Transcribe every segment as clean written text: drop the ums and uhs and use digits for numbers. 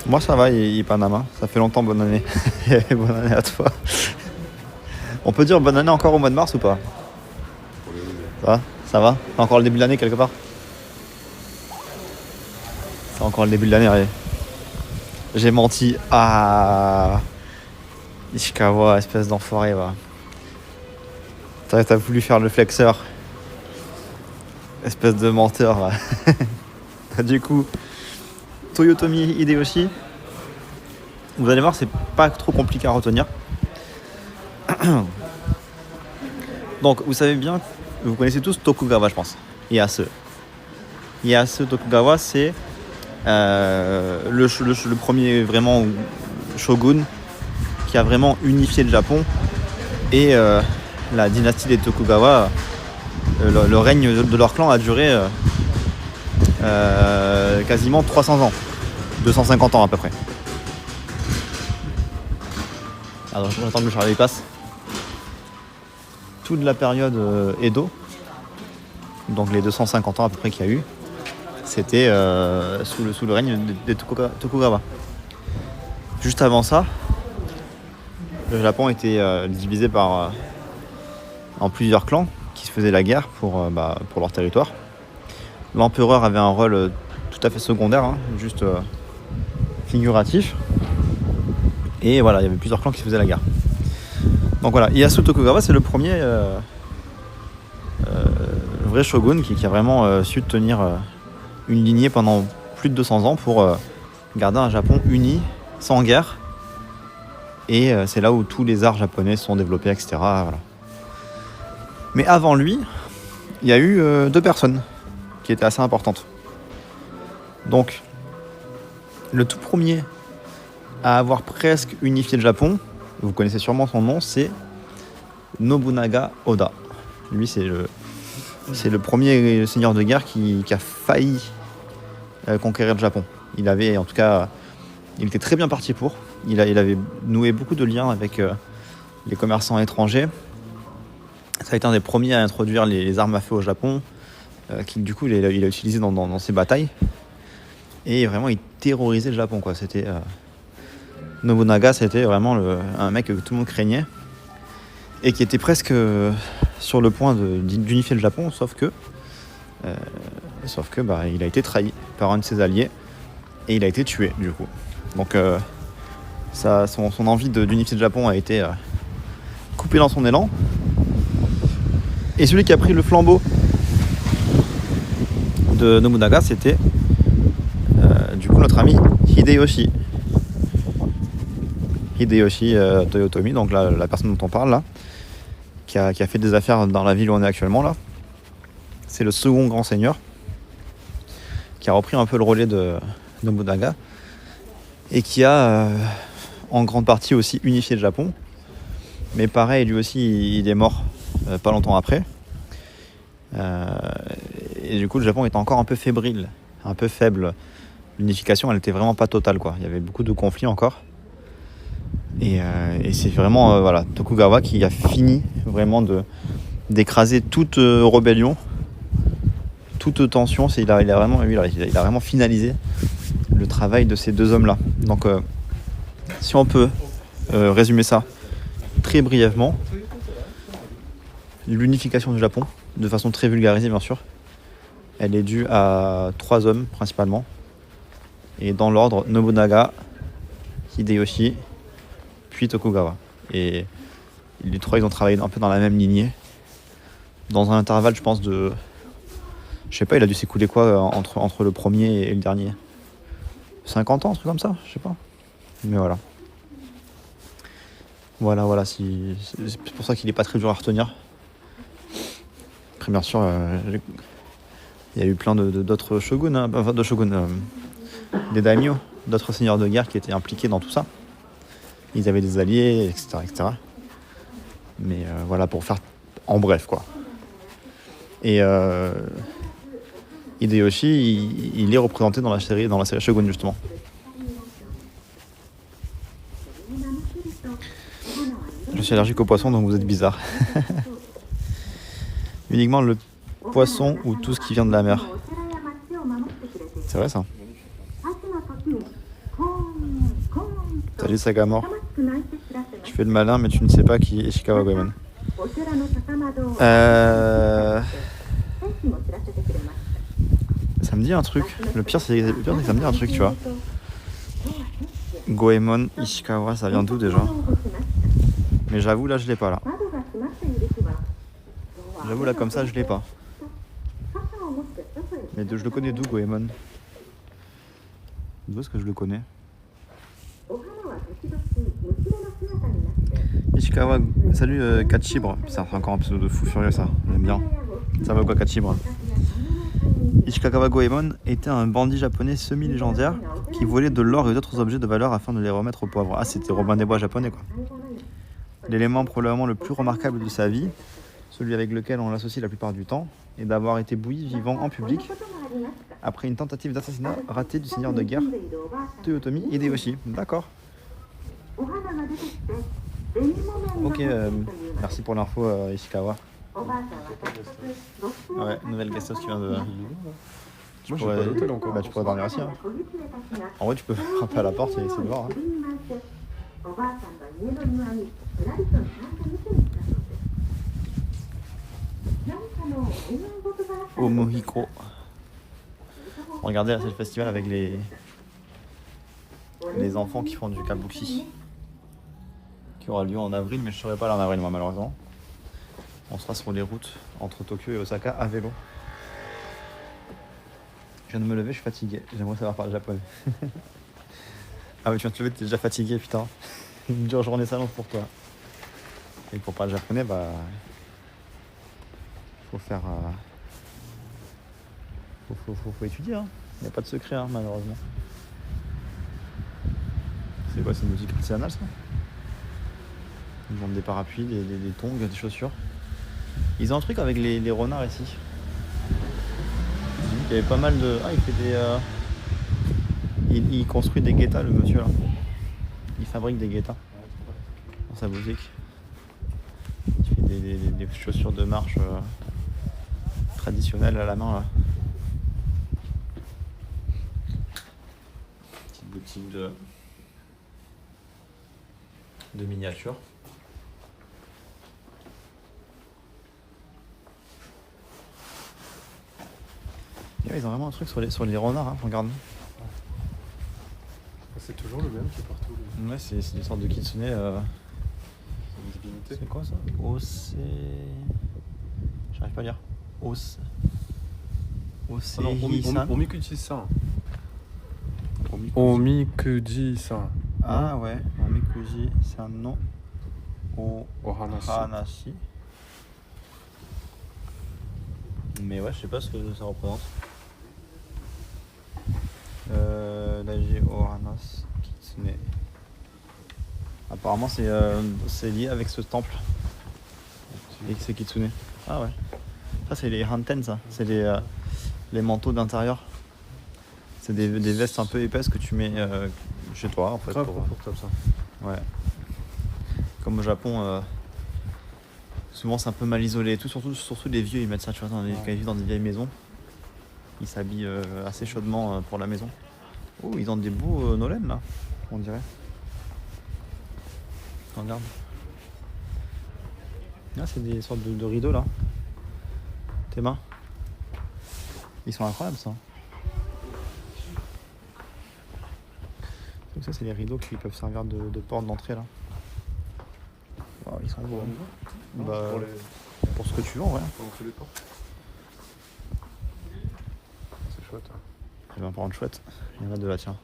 Moi ça va, Panama. Ça fait longtemps, bonne année. Bonne année à toi. On peut dire bonne année encore au mois de mars ou pas? Ça va? C'est encore le début de l'année quelque part? C'est encore le début de l'année, allez. J'ai menti. Ah, Ishikawa, espèce d'enfoiré, va. T'as voulu faire le flexeur. Espèce de menteur, va. Du coup, Toyotomi Hideyoshi. Vous allez voir, c'est pas trop compliqué à retenir. Donc, vous savez bien, vous connaissez tous Tokugawa, je pense. Ieyasu Tokugawa, c'est le premier vraiment shogun qui a vraiment unifié le Japon. Et la dynastie des Tokugawa, le règne de leur clan a duré quasiment 300 ans. 250 ans à peu près. Alors j'attends que le chariot passe. Toute la période Edo, donc les 250 ans à peu près qu'il y a eu, c'était sous le règne des Tokugawa. Juste avant ça, le Japon était divisé en plusieurs clans qui se faisaient la guerre pour leur territoire. L'empereur avait un rôle tout à fait secondaire, juste figuratif. Et voilà, il y avait plusieurs clans qui se faisaient la guerre. Donc voilà, Ieyasu Tokugawa, c'est le premier vrai shogun qui a vraiment su tenir une lignée pendant plus de 200 ans pour garder un Japon uni, sans guerre. Et c'est là où tous les arts japonais sont développés, etc. Voilà. Mais avant lui, il y a eu 2 personnes qui étaient assez importantes. Donc, le tout premier à avoir presque unifié le Japon, vous connaissez sûrement son nom, c'est Nobunaga Oda. Lui, c'est le premier seigneur de guerre qui a failli conquérir le Japon. Il était très bien parti pour. Il avait noué beaucoup de liens avec les commerçants étrangers. Ça a été un des premiers à introduire les armes à feu au Japon, du coup il a utilisé dans ses batailles. Et vraiment, il terrorisait le Japon, quoi. C'était Nobunaga, c'était vraiment un mec que tout le monde craignait et qui était presque sur le point d'unifier le Japon, sauf que il a été trahi par un de ses alliés et il a été tué du coup. Donc son envie d'unifier le Japon a été coupée dans son élan. Et celui qui a pris le flambeau de Nobunaga, c'était du coup notre ami Hideyoshi Toyotomi, donc la personne dont on parle là, qui a fait des affaires dans la ville où on est actuellement là. C'est le second grand seigneur qui a repris un peu le relais de Nobunaga et qui a en grande partie aussi unifié le Japon. Mais pareil, lui aussi il est mort pas longtemps après. Et du coup le Japon était encore un peu fébrile, un peu faible. L'unification elle était vraiment pas totale, quoi. Il y avait beaucoup de conflits encore. Et c'est vraiment Tokugawa qui a fini vraiment d'écraser toute rébellion, toute tension. Il a vraiment finalisé le travail de ces 2 hommes-là. Donc si on peut résumer ça très brièvement, l'unification du Japon, de façon très vulgarisée bien sûr, elle est due à 3 hommes principalement. Et dans l'ordre, Nobunaga, Hideyoshi, puis Tokugawa. Et les 3, ils ont travaillé un peu dans la même lignée. Dans un intervalle, je pense, je sais pas, il a dû s'écouler quoi entre le premier et le dernier. 50 ans, un truc comme ça, je sais pas. Mais voilà. Voilà, c'est pour ça qu'il est pas très dur à retenir. Après, bien sûr, il y a eu plein d'autres shoguns, des daimyo, d'autres seigneurs de guerre qui étaient impliqués dans tout ça. Ils avaient des alliés, etc. Mais voilà, pour faire en bref, quoi. Et Hideyoshi, il est représenté dans la série Shogun, justement. Je suis allergique aux poissons, donc vous êtes bizarre. Uniquement le poisson ou tout ce qui vient de la mer. C'est vrai ça. Salut Sagamore. Tu fais le malin, mais tu ne sais pas qui est Ishikawa Goemon. Ça me dit un truc. Le pire, c'est que ça me dit un truc, tu vois. Goemon, Ishikawa, ça vient d'où déjà? Mais j'avoue, là, je l'ai pas, là. J'avoue, là, comme ça, je l'ai pas. Mais je le connais d'où, Goemon? D'où est-ce que je le connais? Ishikawa, salut Kachibre. Ça fait encore un pseudo de fou furieux, ça. J'aime bien. Ça va quoi, Kachibre? Ishikawa Goemon était un bandit japonais semi-légendaire qui volait de l'or et d'autres objets de valeur afin de les remettre aux pauvres. Ah, c'était Robin des Bois japonais, quoi. L'élément probablement le plus remarquable de sa vie, celui avec lequel on l'associe la plupart du temps, est d'avoir été bouilli vivant en public après une tentative d'assassinat ratée du seigneur de guerre Toyotomi Hideyoshi. D'accord. Ok, merci pour l'info, Ishikawa. Ouais, nouvelle guest house qui vient de... Tu pourrais dormir ici. Hein. En vrai, tu peux frapper à la porte et c'est dehors. Hein. Omohiko. Regardez, là, c'est le festival avec les enfants qui font du kabuki. Qui aura lieu en avril, mais je ne serai pas là en avril, moi, malheureusement. On sera sur les routes entre Tokyo et Osaka à vélo. Je viens de me lever, je suis fatigué. J'aimerais savoir parler japonais. Ah oui, tu viens de te lever, t'es déjà fatigué, putain. Une dure journée s'annonce pour toi. Et pour parler japonais, bah... faut faire... Faut étudier, hein. Il n'y a pas de secret, hein, malheureusement. C'est quoi, c'est une musique artisanale, ça? Ils vendent des parapluies, des tongs, des chaussures. Ils ont un truc avec les renards ici. J'ai vu qu'il y avait pas mal de... Ah, il fait des... Il construit des guettas, le monsieur, là. Il fabrique des guettas dans sa boutique. Il fait des chaussures de marche traditionnelles à la main, là. Petite boutique de miniatures. Ouais, ils ont vraiment un truc sur les renards, hein, regarde. C'est toujours le même qui est partout. Ouais, c'est une sorte de kitsune. C'est quoi ça? J'arrive pas à lire. Omikuji-san. Omikuji-san. Ah ouais, Omikuji-san no Ohanashi. Mais ouais, je sais pas ce que ça représente. Daiji Ohanashi Kitsune. Apparemment c'est lié avec ce temple. Et c'est Kitsune. Ah ouais. Ça c'est les hanten, ça. C'est les manteaux d'intérieur. C'est des vestes un peu épaisses que tu mets chez toi en fait. Grave confortable ça. Ouais. Comme au Japon, souvent c'est un peu mal isolé. Surtout les vieux, ils mettent ça, tu vois, quand ils vivent dans des vieilles maisons. Ils s'habillent assez chaudement pour la maison. Oh, ils ont des beaux Nolen là, on dirait. Regarde. Là, c'est des sortes de rideaux là. Tes mains. Ils sont incroyables ça. Donc ça, c'est les rideaux qui peuvent servir de porte d'entrée là. Wow, ils sont beaux. Bah, pour ce que tu vends, ouais. Pour montrer les portes. C'est chouette. Hein. Je vais en prendre chouette. Il y en a deux là, tiens.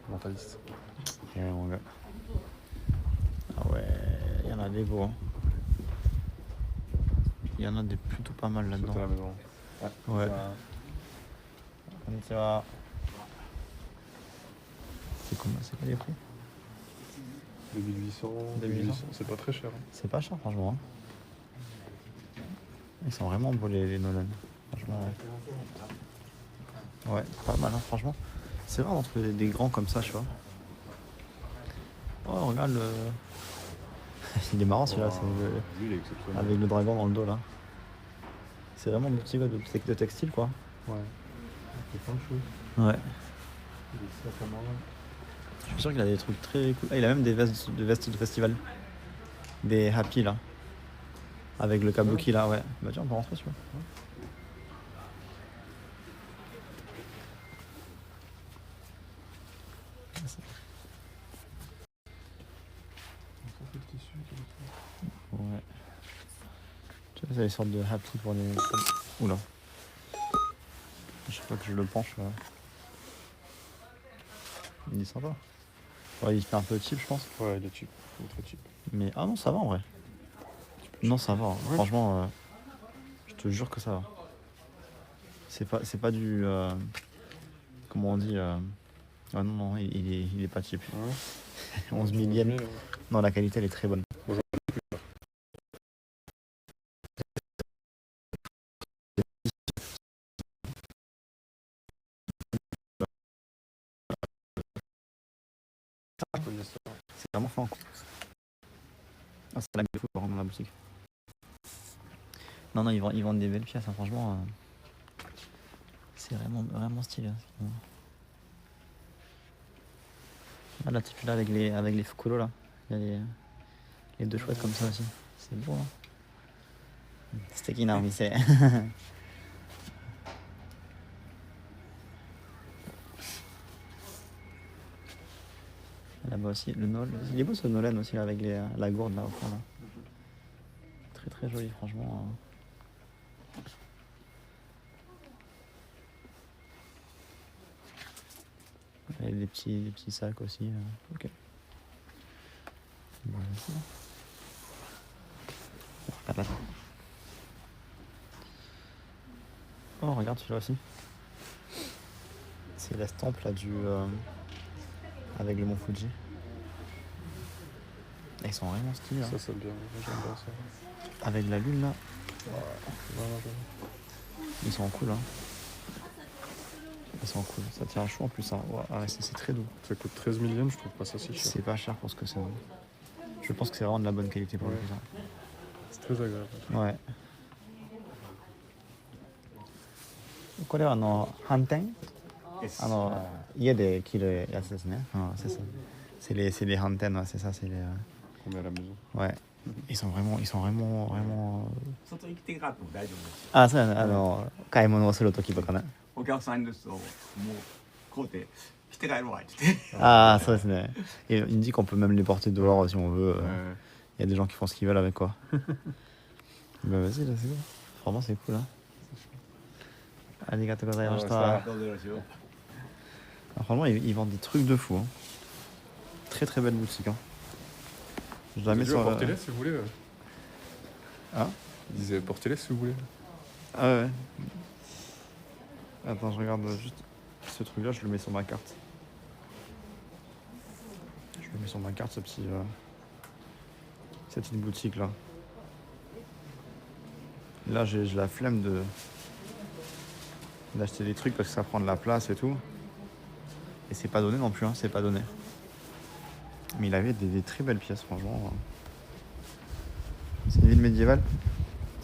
Mentaliste. Et mon gars. Ah ouais, il y en a des beaux. Hein. Il y en a des plutôt pas mal là-dedans. C'est à la maison. Ouais. Konnichiwa. C'est quoi les prix? 2800. 2800. C'est pas très cher. Hein. C'est pas cher franchement. Hein. Ils sont vraiment beaux les Nolan. Franchement. Ouais, pas mal hein, franchement. C'est rare d'en trouver des grands comme ça, tu vois. Oh regarde le. Il est marrant celui-là, c'est Lui il est exceptionnel. avec le dragon dans le dos là. C'est vraiment un petit gars de textile quoi. Ouais. C'est plein de choses. Ouais. Il est ça comme avant. Je suis sûr qu'il a des trucs très cool. Ah, il a même des vestes de festival. Des happy là. Avec le kabuki là, ouais. Bah tiens, on peut rentrer celui-là. Ça, c'est le tissu qui est dessus. Ouais. Tu vois, c'est des sortes de happy pour les. Oula. Je sais pas que je le penche. Il est sympa. Ouais, il fait un peu cheap, je pense. Ouais, il est cheap. Il est très cheap. Mais ah non, ça va en vrai. Non, ça va. Ouais. Franchement, je te jure que ça va. C'est pas du. Comment on dit Ah non, il est pas cheap. Ouais. 11 000 yens. Non, la qualité elle est très bonne. C'est vraiment fin. Ah, c'est la même fois dans la boutique. Non, ils vendent des belles pièces, hein, franchement. C'est vraiment stylé. Hein. Ah, là, tu là avec les Fukuro là. Il y a les deux chouettes comme ça aussi. C'est beau, hein. Steki na omise. Là-bas aussi, le Nol. Il est beau ce Nolan aussi là, avec la gourde là au fond là. Très très joli franchement. Et des petits sacs aussi. Ok. Bon, c'est bon. Regarde là. Oh regarde celui-là aussi. C'est l'estampe là du avec le mont Fuji. Et ils sont vraiment stylés. Ça, c'est bien. J'aime bien ça. Avec la lune là. Vraiment bien. Ils sont cool, hein. Ils sont cool. Ça tient chaud en plus, hein. Ouais, ah ouais, c'est très doux. Ça coûte 13 000 yens, je trouve pas ça si cher. C'est pas cher pour ce que c'est. Je pense que c'est vraiment de la bonne qualité pour Ouais. le coup, ça. C'est très agréable. Ouais. これは斑点家で着るやつですね。c'est ça. C'est les hanten, ouais, c'est ça, c'est les. Qu'on met à la maison. Ouais. Ils sont vraiment. 外行ってからでも大丈夫ですよ。あ、そうやね。買い物をするときとかね。お客さんですともう買うて着て帰るわって言って。Ah, ça, c'est. Et il me dit qu'on peut même les porter dehors si on veut. Ouais. Il y a des gens qui font ce qu'ils veulent avec quoi. Bah vas-y, là, c'est bon. Vraiment, c'est cool, hein. Arigatou gozaimashita. どうぞよろしく。 Ah, franchement, ils vendent des trucs de fou. Hein. Très très belle boutique. Hein. Je la mets sur. Portez-les si vous voulez. Hein? Il disait portez-les si vous voulez. Ah ouais. Attends, je regarde juste ce truc là, je le mets sur ma carte. Je le mets sur ma carte, cette petite boutique là. Là, j'ai la flemme d'acheter des trucs parce que ça prend de la place et tout. Et c'est pas donné non plus, hein, c'est pas donné. Mais il avait des très belles pièces, franchement. C'est une ville médiévale.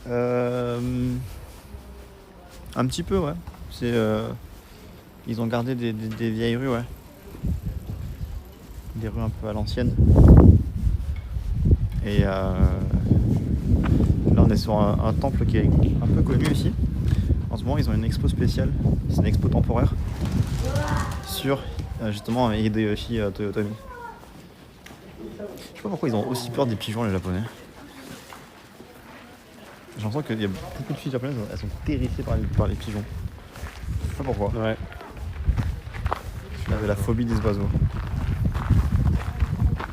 Un petit peu, ouais. Ils ont gardé des vieilles rues, ouais. Des rues un peu à l'ancienne. Et là, on est sur un temple qui est un peu connu ici. En ce moment, ils ont une expo spéciale. C'est une expo temporaire sur justement Hideyoshi Toyotomi. Je sais pas pourquoi ils ont aussi peur des pigeons, les Japonais. J'ai l'impression qu'il y a beaucoup de filles japonaises, elles sont terrifiées par les pigeons. Je sais pas pourquoi. Ouais. J'avais la phobie des oiseaux.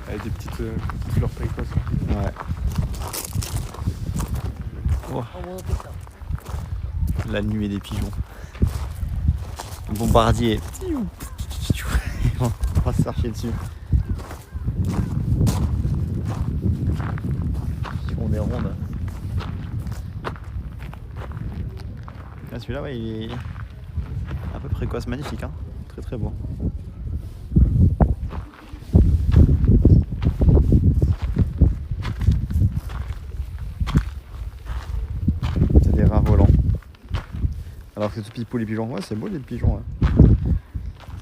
Avec des petites fleurs précoces. Ouais. Oh. La nuée des pigeons. Le bombardier. On va se chercher dessus. Ils font des rondes. Là, celui-là, ouais, il est un peu précoce, magnifique, hein. Très très beau. C'est des rats volants. Alors que c'est tout pipou les pigeons. Ouais, c'est beau les pigeons. Ouais.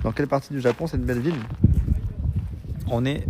Dans quelle partie du Japon cette belle ville? On est